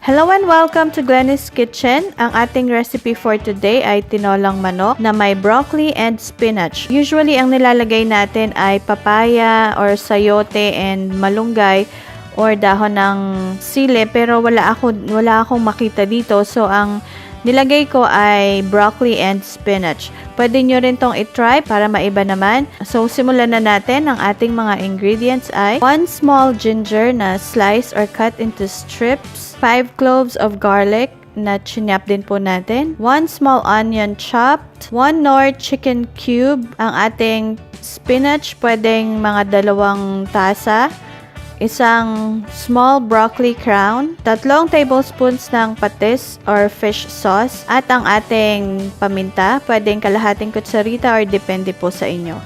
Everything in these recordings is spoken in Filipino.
Hello and welcome to Glenny's Kitchen. Ang ating recipe for today ay tinolang manok na may broccoli and spinach. Usually, ang nilalagay natin ay papaya or sayote and malunggay or dahon ng sili, pero wala akong makita dito. So, ang nilagay ko ay broccoli and spinach. Pwede nyo rin tong i-try para maiba naman. So, simulan na natin. Ang ating mga ingredients ay 1 small ginger na slice or cut into strips, 5 cloves of garlic na chinyap din po natin, 1 small onion chopped, 1 Knorr chicken cube, ang ating spinach pwedeng mga 2 tasa, isang small broccoli crown, 3 tablespoons ng patis or fish sauce, at ang ating paminta, pwedeng kalahating kutsarita or depende po sa inyo.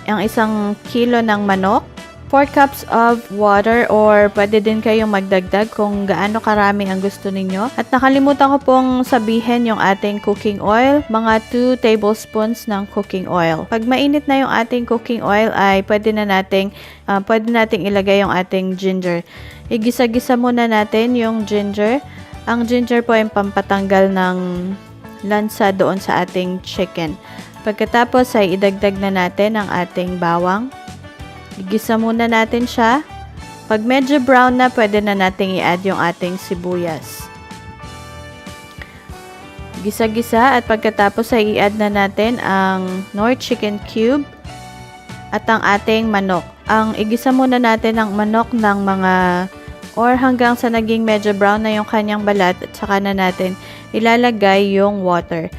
Ang 1 kilo ng manok, 4 cups of water or pwede din kayong magdagdag kung gaano karami ang gusto ninyo. At nakalimutan ko pong sabihin yung ating cooking oil, mga 2 tablespoons ng cooking oil. Pag mainit na yung ating cooking oil ay pwede nating ilagay yung ating ginger. Igisa-gisa muna natin yung ginger. Ang ginger po ay pampatanggal ng lansa doon sa ating chicken. Pagkatapos ay idagdag na natin ang ating bawang. Igisa muna natin siya. Pag medyo brown na, pwede na nating i-add yung ating sibuyas. Gisa-gisa at pagkatapos ay i-add na natin ang Knorr chicken cube at ang ating manok. Ang igisa muna natin ang manok ng mga or hanggang sa naging medyo brown na yung kanyang balat at saka na natin ilalagay yung water.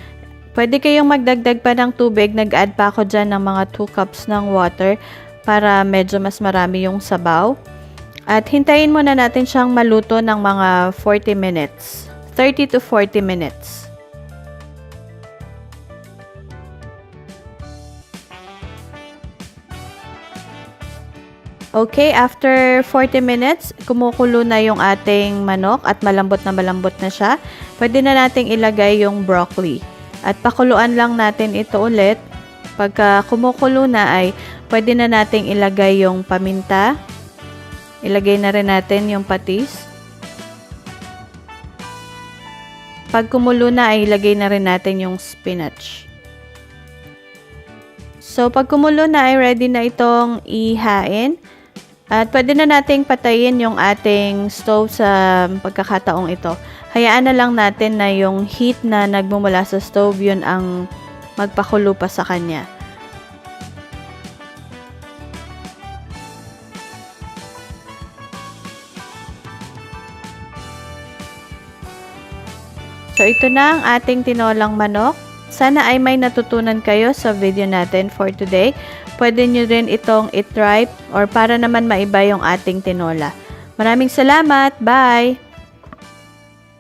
Pwede kayong magdagdag pa ng tubig. Nag-add pa ako dyan ng mga 2 cups ng water para medyo mas marami yung sabaw. At hintayin muna natin siyang maluto ng mga 40 minutes. 30 to 40 minutes. Okay, after 40 minutes, kumukulo na yung ating manok at malambot na siya. Pwede na nating ilagay yung broccoli. At pakuluan lang natin ito ulit. Pagka kumukulo na ay pwede na nating ilagay yung paminta. Ilagay na rin natin yung patis. Pag kumulo na ay ilagay na rin natin yung spinach. So pag kumulo na ay ready na itong ihain. At pwede na nating patayin yung ating stove sa pagkakataong ito. Hayaan na lang natin na yung heat na nagmumula sa stove, yun ang magpakulo pa sa kanya. So, ito na ang ating tinolang manok. Sana ay may natutunan kayo sa video natin for today. Pwede nyo rin itong i-try or para naman maiba yung ating tinola. Maraming salamat! Bye!